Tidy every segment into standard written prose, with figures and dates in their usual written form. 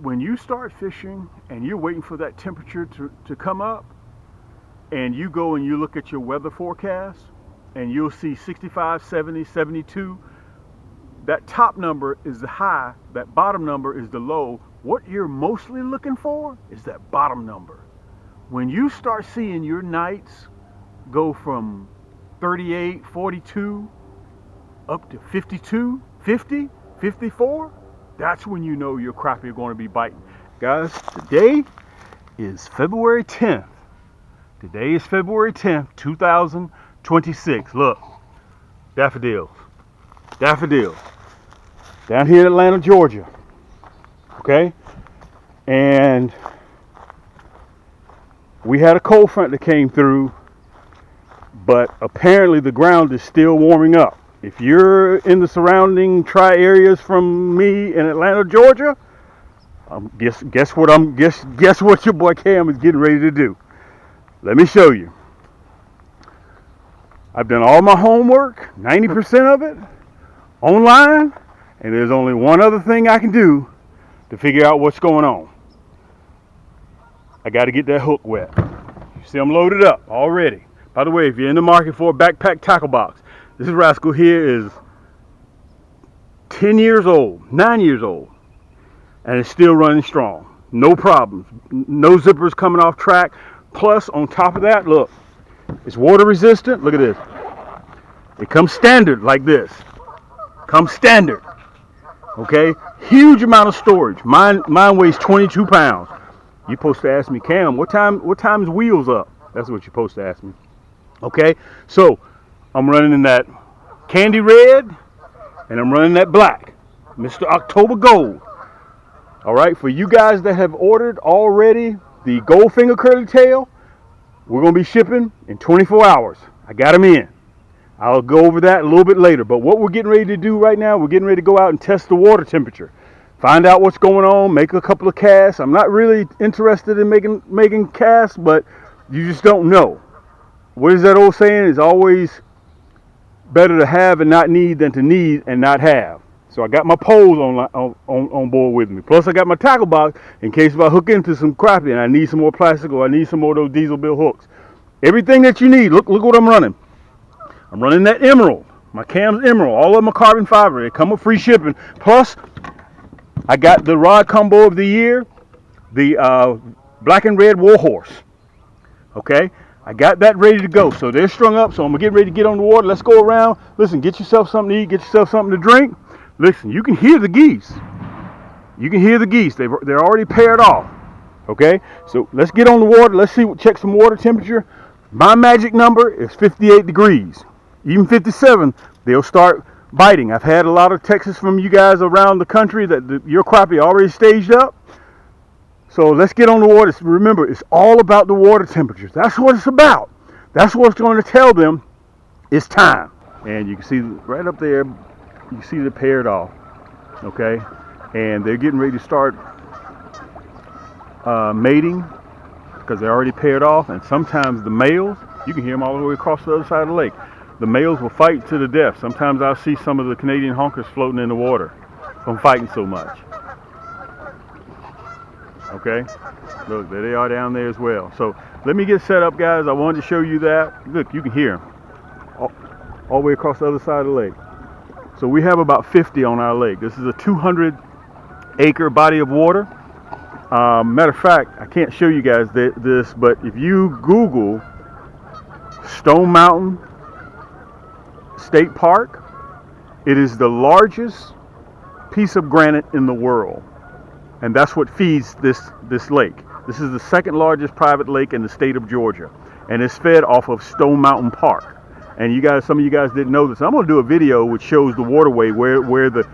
when you start fishing and you're waiting for that temperature to come up, and you go and you look at your weather forecast and you'll see 65, 70, 72, that top number is the high, that bottom number is the low. What you're mostly looking for is that bottom number. When you start seeing your nights go from 38, 42 up to 52, 50, 54, that's when you know your crappie are going to be biting. Guys, today is February 10th. Today is February 10th, 2026. Look, daffodils. Daffodils. Down here in Atlanta, Georgia. Okay? And we had a cold front that came through, but apparently the ground is still warming up. If you're in the surrounding tri-areas from me in Atlanta, Georgia, guess what your boy Cam is getting ready to do. Let me show you. I've done all my homework, 90% of it, online, and there's only one other thing I can do to figure out what's going on. I got to get that hook wet. You see I'm loaded up already. By the way, if you're in the market for a backpack tackle box, this rascal here is 10 years old, 9 years old, and it's still running strong. No problems. No zippers coming off track. Plus, on top of that, look, it's water resistant. Look at this. It comes standard like this. Comes standard. Okay? Huge amount of storage. Mine weighs 22 pounds. You're supposed to ask me, Cam, what time's wheels up? That's what you're supposed to ask me. Okay? So, I'm running in that candy red, and I'm running that black. Mr. October Gold. All right? For you guys that have ordered already the Goldfinger curly tail, we're going to be shipping in 24 hours. I got them in. I'll go over that a little bit later. But what we're getting ready to do right now, we're getting ready to go out and test the water temperature. Find out what's going on, make a couple of casts. I'm not really interested in making casts, but you just don't know. What is that old saying? It's always better to have and not need than to need and not have. So I got my poles on board with me. Plus I got my tackle box in case if I hook into some crappie and I need some more plastic or I need some more of those diesel bill hooks. Everything that you need. Look what I'm running. I'm running that emerald. My Cam's emerald. All of them are carbon fiber. They come with free shipping. Plus I got the rod combo of the year, the black and red warhorse. Okay? I got that ready to go. So they're strung up. So I'm going to get ready to get on the water. Let's go around. Listen, get yourself something to eat. Get yourself something to drink. Listen, you can hear the geese. You can hear the geese. They're already paired off. Okay? So let's get on the water. Let's check some water temperature. My magic number is 58 degrees. Even 57, they'll start biting. I've had a lot of texts from you guys around the country that your crappie already staged up. So let's get on the water. Remember, it's all about the water temperatures. That's what it's about. That's what's going to tell them it's time. And you can see right up there, you see they're paired off. Okay? And they're getting ready to start mating because they're already paired off. And sometimes the males, you can hear them all the way across the other side of the lake. The males will fight to the death. Sometimes I'll see some of the Canadian honkers floating in the water from fighting so much. Okay, look, there they are down there as well. So let me get set up, guys. I wanted to show you that. Look, you can hear them all the way across the other side of the lake. So we have about 50 on our lake. This is a 200-acre body of water. Matter of fact, I can't show you guys this, but if you Google Stone Mountain State Park, it is the largest piece of granite in the world, and that's what feeds this lake. This is the second largest private lake in the state of Georgia, and it's fed off of Stone Mountain Park. And you guys, some of you guys didn't know this. I'm going to do a video which shows the waterway where the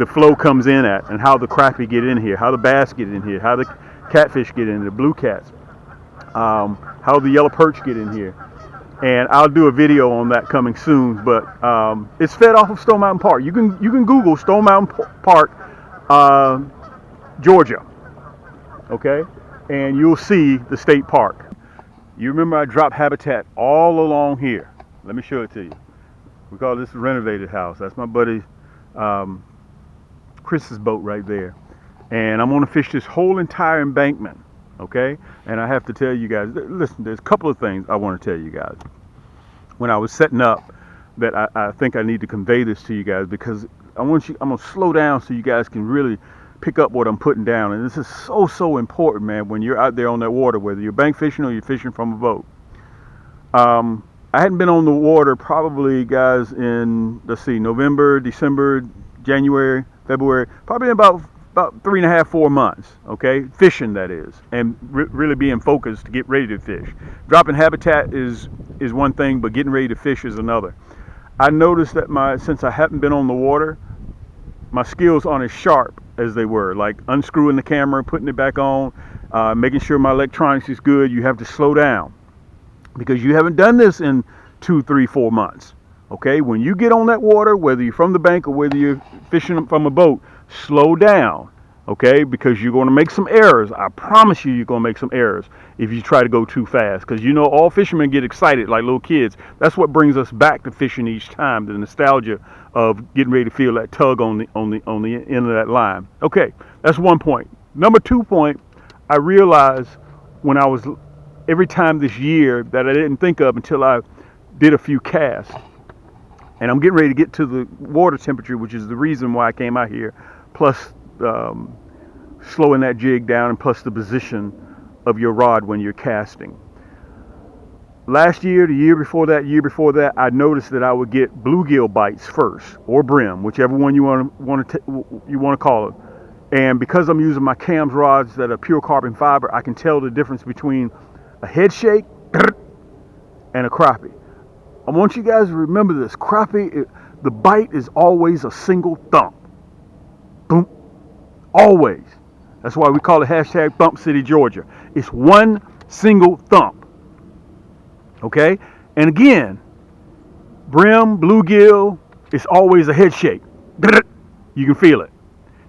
flow comes in at, and how the crappie get in here, how the bass get in here, how the catfish get in, the blue cats, how the yellow perch get in here. And I'll do a video on that coming soon, but it's fed off of Stone Mountain Park. You can Google Stone Mountain Park, Georgia, okay, and you'll see the state park. You remember I dropped habitat all along here. Let me show it to you. We call this a renovated house. That's my buddy Chris's boat right there. and I'm going to fish this whole entire embankment, okay? And I have to tell you guys, listen, there's a couple of things I want to tell you guys. When I was setting up, that I think I need to convey this to you guys, because I'm going to slow down so you guys can really pick up what I'm putting down. And this is so important, man, when you're out there on that water, whether you're bank fishing or you're fishing from a boat. I hadn't been on the water probably, guys, in, let's see, November, December, January, February, probably about 3.5, 4 months, okay? Fishing, that is, and really being focused to get ready to fish. Dropping habitat is one thing, but getting ready to fish is another. I noticed that since I haven't been on the water, my skills aren't as sharp as they were, like unscrewing the camera, putting it back on, making sure my electronics is good. You have to slow down, because you haven't done this in 2, 3, 4 months. Okay, when you get on that water, whether you're from the bank or whether you're fishing from a boat, slow down. Okay, because you're going to make some errors. I promise you're going to make some errors if you try to go too fast. Because all fishermen get excited like little kids. That's what brings us back to fishing each time. The nostalgia of getting ready to feel that tug on the end of that line. Okay, that's one point. Number 2 point, I realized every time this year that I didn't think of until I did a few casts. And I'm getting ready to get to the water temperature, which is the reason why I came out here, plus slowing that jig down, and plus the position of your rod when you're casting. Last year, the year before that, I noticed that I would get bluegill bites first, or brim, whichever one you want to call it. And because I'm using my cams rods that are pure carbon fiber, I can tell the difference between a head shake and a crappie. I want you guys to remember this. Crappie, the bite is always a single thump. Boom. Always. That's why we call it hashtag Thump City, Georgia. It's one single thump. Okay? And again, brim, bluegill, it's always a head shake. You can feel it.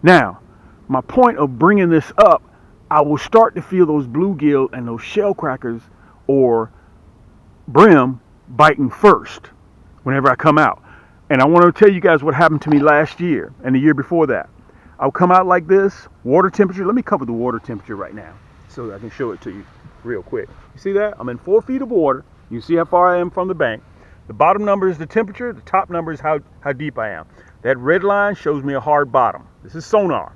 Now, my point of bringing this up, I will start to feel those bluegill and those shell crackers or brim biting first whenever I come out. And I want to tell you guys what happened to me last year and the year before that. I'll come out like this, water temperature. Let me cover the water temperature right now so I can show it to you real quick. You see that? I'm in 4 feet of water. You see how far I am from the bank. The bottom number is the temperature. The top number is how deep I am. That red line shows me a hard bottom. This is sonar.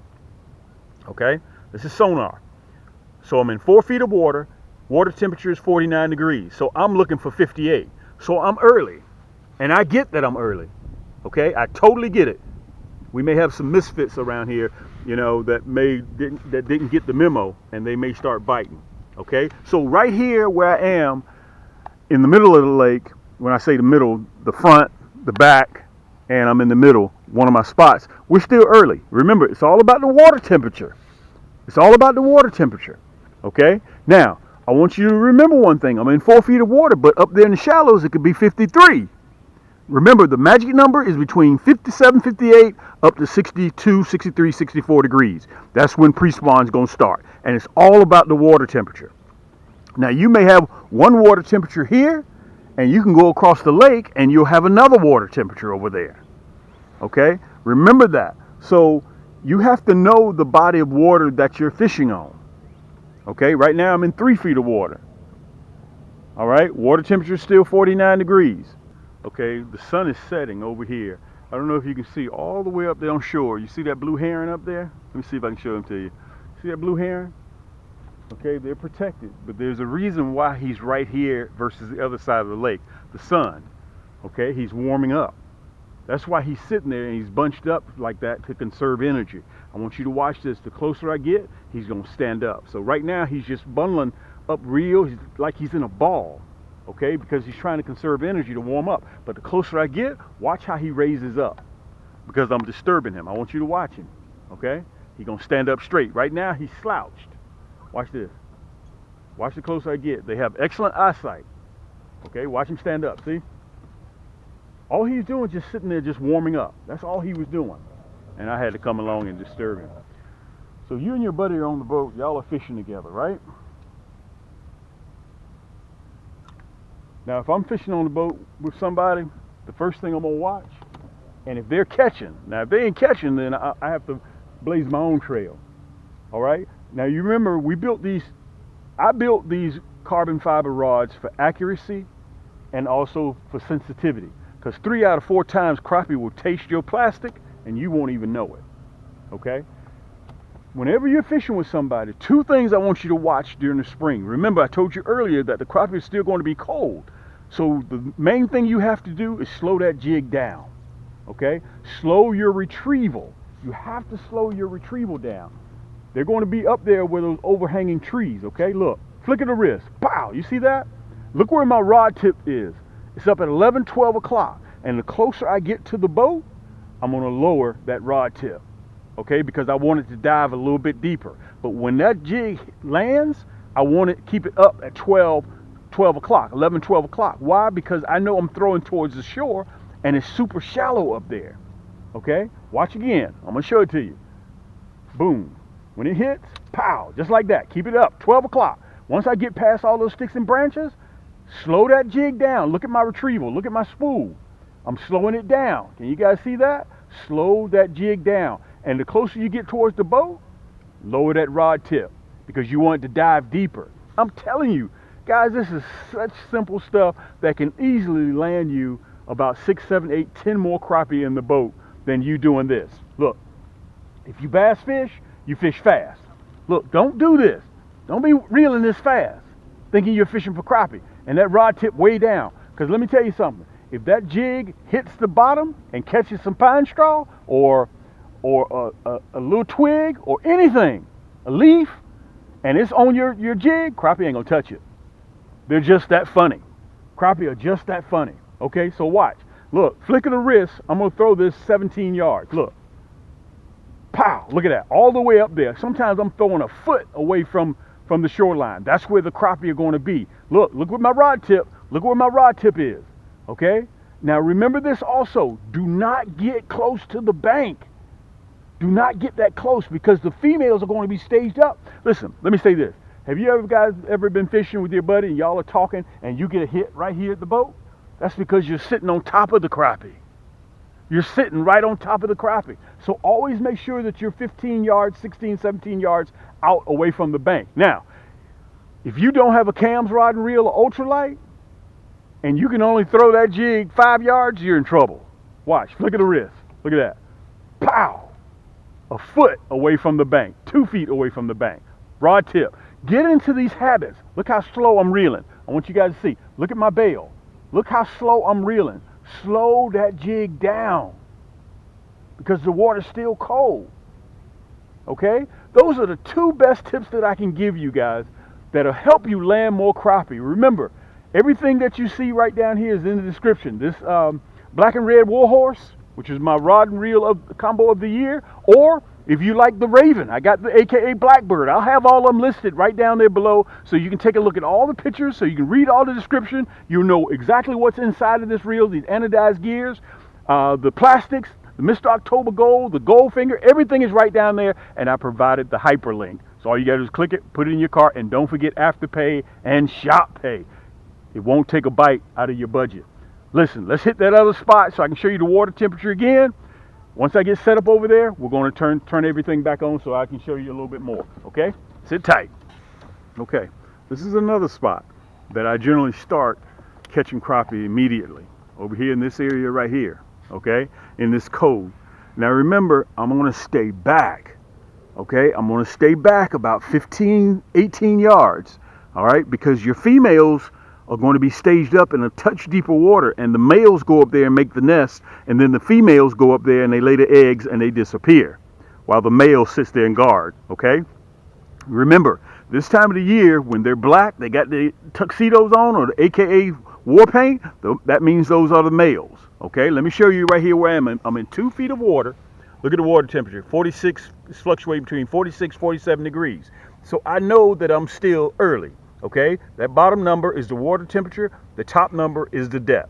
Okay? This is sonar. So I'm in 4 feet of water. Water temperature is 49 degrees. So I'm looking for 58. So I'm early. And I get that I'm early. Okay? I totally get it. We may have some misfits around here, that didn't get the memo, and they may start biting. Okay? So right here where I am, in the middle of the lake, when I say the middle, the front, the back, and I'm in the middle, one of my spots, we're still early. Remember, it's all about the water temperature. It's all about the water temperature. Okay? Now, I want you to remember one thing. I'm in 4 feet of water, but up there in the shallows, it could be 53. Remember, the magic number is between 57, 58, up to 62, 63, 64 degrees. That's when pre-spawn is going to start. And it's all about the water temperature. Now, you may have one water temperature here, and you can go across the lake, and you'll have another water temperature over there. Okay? Remember that. So, you have to know the body of water that you're fishing on. Okay? Right now, I'm in 3 feet of water. All right? Water temperature is still 49 degrees. Okay, the sun is setting over here. I don't know if you can see all the way up there on shore. You see that blue heron up there? Let me see if I can show them to you. See that blue heron? Okay, they're protected, but there's a reason why he's right here versus the other side of the lake. The sun. Okay, he's warming up. That's why he's sitting there and he's bunched up like that to conserve energy. I want you to watch this. The closer I get, he's going to stand up. So right now he's just bundling up real, like he's in a ball. Okay, because he's trying to conserve energy to warm up. But the closer I get, watch how he raises up, because I'm disturbing him. I want you to watch him. Okay, he's gonna stand up straight. Right now he's slouched. Watch this. Watch the closer I get. They have excellent eyesight. Okay, watch him stand up. See, all he's doing is just sitting there, just warming up. That's all he was doing, and I had to come along and disturb him. So you and your buddy are on the boat. Y'all are fishing together, right? Now, if I'm fishing on the boat with somebody, the first thing I'm going to watch, and if they're catching, now if they ain't catching, then I have to blaze my own trail. All right. Now you remember I built these carbon fiber rods for accuracy and also for sensitivity. Because 3 out of 4 times crappie will taste your plastic and you won't even know it. Okay? Whenever you're fishing with somebody, 2 things I want you to watch during the spring. Remember, I told you earlier that the crappie is still going to be cold. So the main thing you have to do is slow that jig down. Okay? Slow your retrieval. You have to slow your retrieval down. They're going to be up there where those overhanging trees. Okay? Look. Flick of the wrist. Pow! You see that? Look where my rod tip is. It's up at 11, 12 o'clock. And the closer I get to the boat, I'm going to lower that rod tip. Okay? Because I want it to dive a little bit deeper. But when that jig lands, I want to keep it up at 12 o'clock, 11, 12 o'clock. Why? Because I know I'm throwing towards the shore and it's super shallow up there. Okay? Watch again. I'm going to show it to you. Boom. When it hits, pow, just like that. Keep it up, 12 o'clock. Once I get past all those sticks and branches, slow that jig down. Look at my retrieval. Look at my spool. I'm slowing it down. Can you guys see that? Slow that jig down. And the closer you get towards the boat, lower that rod tip because you want it to dive deeper. I'm telling you, guys, this is such simple stuff that can easily land you about 6, 7, 8, 10 more crappie in the boat than you doing this. Look, if you bass fish, you fish fast. Look, don't do this. Don't be reeling this fast, thinking you're fishing for crappie, and that rod tip way down. Because let me tell you something. If that jig hits the bottom and catches some pine straw or a little twig or anything, a leaf, and it's on your jig, crappie ain't gonna touch it. They're just that funny. Crappie are just that funny. Okay, so watch. Look, flick of the wrist, I'm gonna throw this 17 yards. Look. Pow! Look at that, all the way up there. Sometimes I'm throwing a foot away from the shoreline. That's where the crappie are going to be. Look where my rod tip. Look where my rod tip is. Okay? Now remember this also. Do not get close to the bank. Do not get that close because the females are going to be staged up. Listen, let me say this. Have you guys ever been fishing with your buddy and y'all are talking and you get a hit right here at the boat? That's because you're sitting on top of the crappie. You're sitting right on top of the crappie. So always make sure that you're 15 yards, 16, 17 yards out away from the bank. Now, if you don't have a cams rod and reel or ultralight, and you can only throw that jig 5 yards, you're in trouble. Watch, flick of the wrist. Look at that. Pow! A foot away from the bank, 2 feet away from the bank. Rod tip. Get into these habits. Look how slow I'm reeling. I want you guys to see. Look at my bail. Look how slow I'm reeling. Slow that jig down because the water's still cold. Okay? Those are the 2 best tips that I can give you guys that'll help you land more crappie. Remember, everything that you see right down here is in the description. This black and red warhorse, which is my rod and reel combo of the year, or if you like the Raven, I got the AKA Blackbird. I'll have all of them listed right down there below so you can take a look at all the pictures, so you can read all the description. You'll know exactly what's inside of this reel, these anodized gears, the plastics, the Mr. October Gold, the Goldfinger, everything is right down there, and I provided the hyperlink. So all you got to do is click it, put it in your cart, and don't forget Afterpay and Shop Pay. It won't take a bite out of your budget. Listen, let's hit that other spot so I can show you the water temperature again. Once I get set up over there, we're going to turn everything back on so I can show you a little bit more, okay? Sit tight. Okay, this is another spot that I generally start catching crappie immediately. Over here in this area right here, okay? In this cove. Now remember, I'm going to stay back, okay? I'm going to stay back about 15, 18 yards, all right? Because your females are going to be staged up in a touch deeper water, and the males go up there and make the nest, and then the females go up there and they lay the eggs and they disappear while the male sits there and guard. Okay, remember, this time of the year when they're black, they got the tuxedos on or the AKA war paint, that means those are the males. Okay, let me show you right here where I am. I'm in 2 feet of water. Look at the water temperature, 46. It's fluctuating between 46 47 degrees, so I know that I'm still early. Okay, that bottom number is the water temperature, the top number is the depth,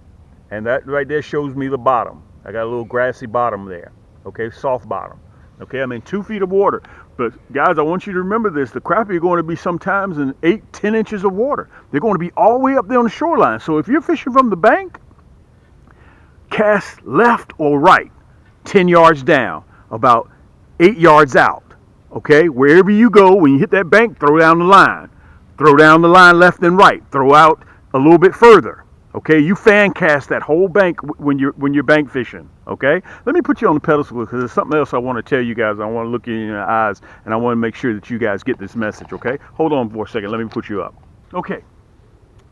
and that right there shows me the bottom. I got a little grassy bottom there, okay, soft bottom. Okay, I'm in 2 feet of water, but guys, I want you to remember this. The crappie are going to be sometimes in 8, 10 inches of water. They're going to be all the way up there on the shoreline. So if you're fishing from the bank, cast left or right, 10 yards down, about 8 yards out. Okay, wherever you go, when you hit that bank, throw down the line. Throw down the line left and right. Throw out a little bit further. Okay, you fan cast that whole bank when you're bank fishing. Okay, let me put you on the pedestal because there's something else I want to tell you guys. I want to look you in your eyes and I want to make sure that you guys get this message. Okay, hold on for a second. Let me put you up. Okay,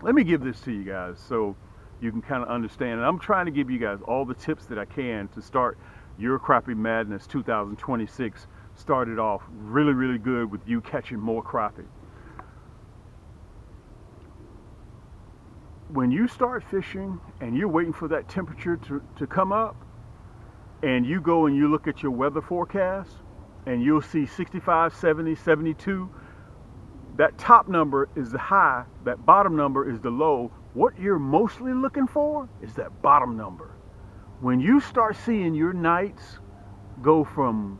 let me give this to you guys so you can kind of understand. And I'm trying to give you guys all the tips that I can to start your Crappie Madness 2026. Started off really, really good with you catching more crappie. When you start fishing and you're waiting for that temperature to come up, and you go and you look at your weather forecast and you'll see 65, 70, 72, that top number is the high, that bottom number is the low. What you're mostly looking for is that bottom number. When you start seeing your nights go from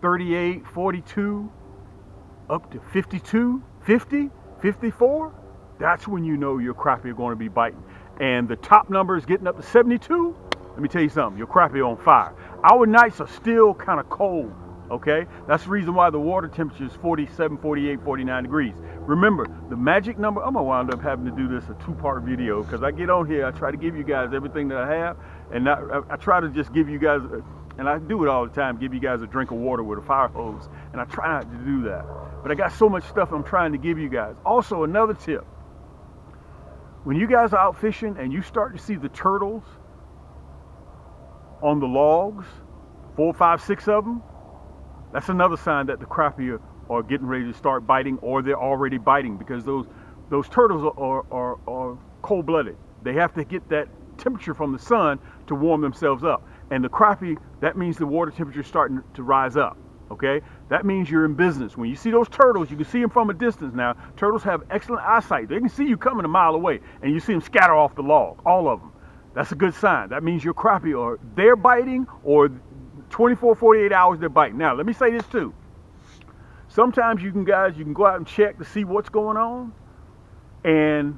38, 42 up to 52, 50, 54, that's when you know your crappie are going to be biting. And the top number is getting up to 72. Let me tell you something, your crappie on fire. Our nights are still kind of cold, okay? That's the reason why the water temperature is 47, 48, 49 degrees. Remember, the magic number, I'm going to wind up having to do this a two-part video because I get on here, I try to give you guys everything that I have, and I try to just give you guys, and I do it all the time, give you guys a drink of water with a fire hose, and I try not to do that. But I got so much stuff I'm trying to give you guys. Also, another tip. When you guys are out fishing and you start to see the turtles on the logs, 4, 5, 6 of them, that's another sign that the crappie are getting ready to start biting, or they're already biting, because those turtles are cold-blooded. They have to get that temperature from the sun to warm themselves up. And the crappie, that means the water temperature is starting to rise up. Okay, that means you're in business. When you see those turtles, you can see them from a distance now. Turtles have excellent eyesight. They can see you coming a mile away, and you see them scatter off the log, all of them. That's a good sign. That means your crappie are they're biting, or 24, 48 hours they're biting. Now, let me say this too. Sometimes you can go out and check to see what's going on, and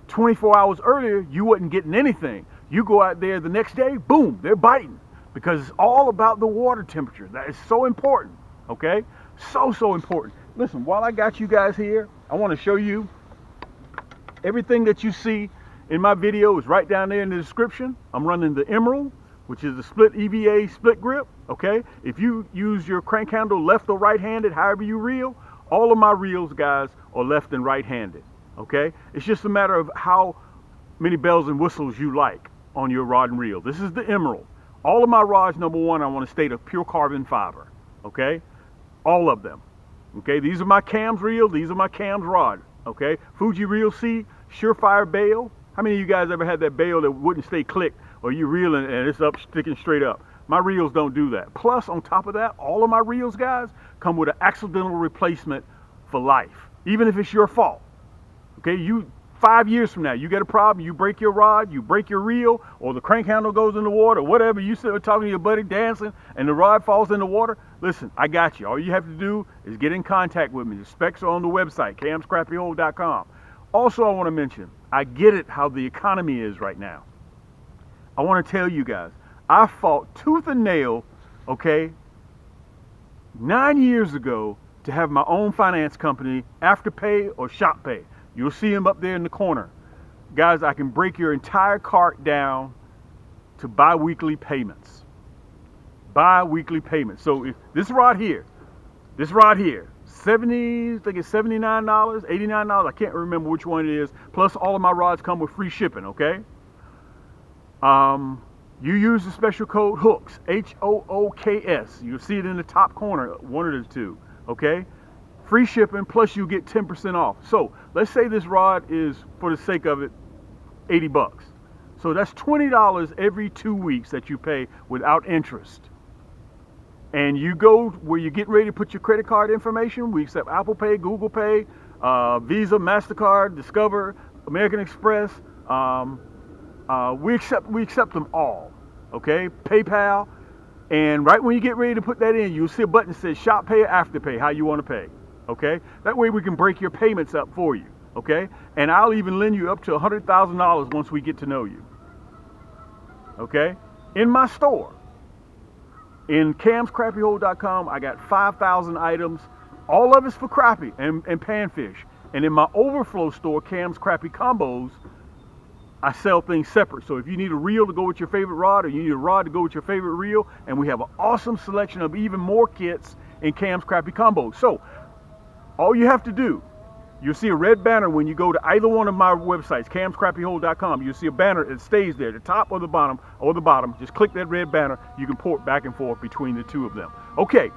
24 hours earlier, you wasn't getting anything. You go out there the next day, boom, they're biting. Because it's all about the water temperature. That is so important, okay? So important. Listen, while I got you guys here, I want to show you everything that you see in my video is right down there in the description. I'm running the Emerald, which is the split EVA split grip, okay? If you use your crank handle left or right-handed, however you reel, all of my reels, guys, are left and right-handed, okay? It's just a matter of how many bells and whistles you like on your rod and reel. This is the Emerald. All of my rods, number one, I want to state of pure carbon fiber, okay? All of them, okay? These are my cams reel, these are my cams rod, okay? Fuji Reel C, Surefire bail. How many of you guys ever had that bail that wouldn't stay clicked, or you reeling and it's up, sticking straight up? My reels don't do that. Plus, on top of that, all of my reels, guys, come with an accidental replacement for life, even if it's your fault, okay? 5 years from now, you get a problem, you break your rod, you break your reel, or the crank handle goes in the water, whatever, you sit there talking to your buddy dancing, and the rod falls in the water, listen, I got you. All you have to do is get in contact with me. The specs are on the website, camscrappyhole.com. Also, I want to mention, I get it how the economy is right now. I want to tell you guys, I fought tooth and nail, okay, 9 years ago to have my own finance company, Afterpay or ShopPay. You'll see them up there in the corner. Guys, I can break your entire cart down to bi-weekly payments. Bi-weekly payments. So if this rod here, 70, I think it's $79, $89, I can't remember which one it is. Plus all of my rods come with free shipping, okay? You use the special code HOOKS, HOOKS. You'll see it in the top corner, one of the two, okay? Free shipping, plus you get 10% off. So let's say this rod is, for the sake of it, 80 bucks. So that's $20 every 2 weeks that you pay without interest. And you go where you're getting ready to put your credit card information. We accept Apple Pay, Google Pay, Visa, MasterCard, Discover, American Express. We accept them all, okay? PayPal. And right when you get ready to put that in, you'll see a button that says Shop Pay or Afterpay, how you want to pay. Okay, that way we can break your payments up for you, okay? And I'll even lend you up to $100,000 once we get to know you, okay? In my store. In camscrappiehold.com, I got 5,000 items. All of it's for crappie and panfish. And in my overflow store, Cam's Crappie Combos, I sell things separate. So if you need a reel to go with your favorite rod, or you need a rod to go with your favorite reel, and we have an awesome selection of even more kits in Cam's Crappie Combos. So all you have to do, you'll see a red banner when you go to either one of my websites, camscrappiehold.com. You'll see a banner that stays there, the top or the bottom. Just click that red banner. You can port back and forth between the two of them. Okay,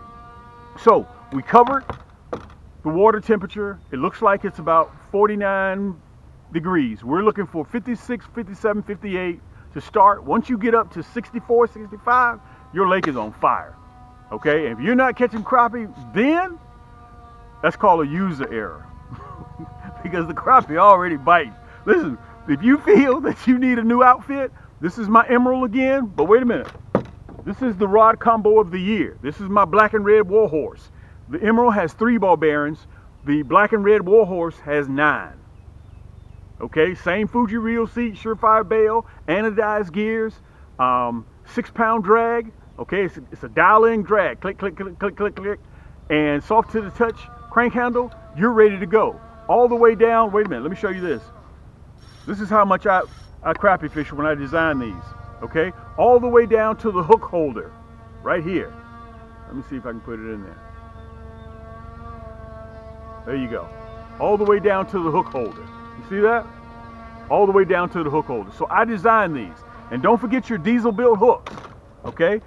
so we covered the water temperature. It looks like it's about 49 degrees. We're looking for 56, 57, 58 to start. Once you get up to 64, 65, your lake is on fire. Okay, and if you're not catching crappie, then that's called a user error. Because the crappie already biting. Listen, if you feel that you need a new outfit, this is my emerald again, but wait a minute. This is the rod combo of the year. This is my black and red warhorse. The emerald has 3 ball bearings. The black and red warhorse has 9. Okay, same Fuji reel seat, Surefire bail, anodized gears, 6-pound drag. Okay, it's a dial-in drag. Click, click, click, click, click, click. And soft to the touch crank handle, you're ready to go. All the way down, wait a minute, let me show you this. This is how much I crappie fish when I design these, okay? All the way down to the hook holder, right here. Let me see if I can put it in there. There you go. All the way down to the hook holder. You see that? All the way down to the hook holder. So I designed these. And don't forget your diesel built hooks, okay?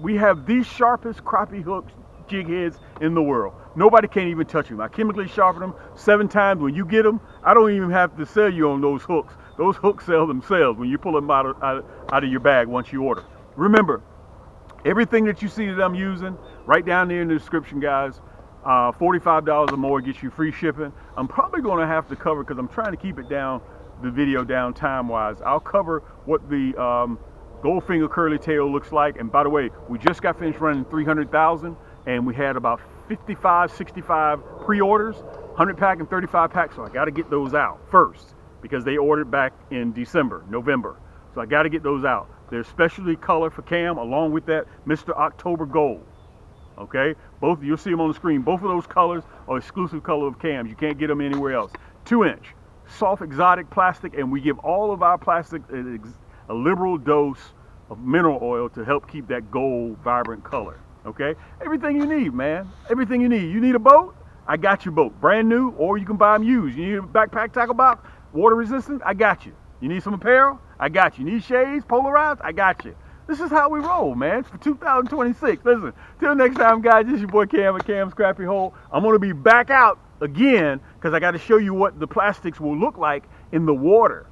We have the sharpest crappie hooks, jig heads in the world. Nobody can even touch them. I chemically sharpen them 7 times. When you get them, I don't even have to sell you on those hooks. Those hooks sell themselves when you pull them out of your bag once you order. Remember, everything that you see that I'm using, right down there in the description, guys. $45 or more gets you free shipping. I'm probably going to have to cover, because I'm trying to keep it down, the video down time-wise. I'll cover what the Goldfinger curly tail looks like. And by the way, we just got finished running 300,000. And we had about 55, 65 pre-orders, 100 pack and 35 pack. So I got to get those out first, because they ordered back in December, November. So I got to get those out. They're specialty color for Cam, along with that Mr. October Gold. Okay, both, you'll see them on the screen. Both of those colors are exclusive color of Cam's. You can't get them anywhere else. 2-inch, soft exotic plastic, and we give all of our plastic a liberal dose of mineral oil to help keep that gold vibrant color. Okay, everything you need, man. Everything you need. You need a boat? I got your boat, brand new, or you can buy them used. You need a backpack tackle box, water resistant? I got you. You need some apparel? I got you. You need shades, polarized? I got you. This is how we roll, man. It's for 2026. Listen, till next time, guys, this is your boy Cam at Cam's Crappie Hole. I'm going to be back out again, because I got to show you what the plastics will look like in the water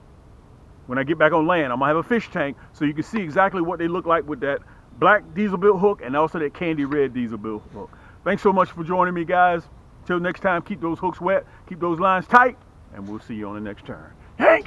when I get back on land. I'm going to have a fish tank so you can see exactly what they look like with that black diesel built hook and also that candy red diesel built hook. Thanks so much for joining me, guys. Till next time, keep those hooks wet, keep those lines tight, and we'll see you on the next turn. Hank!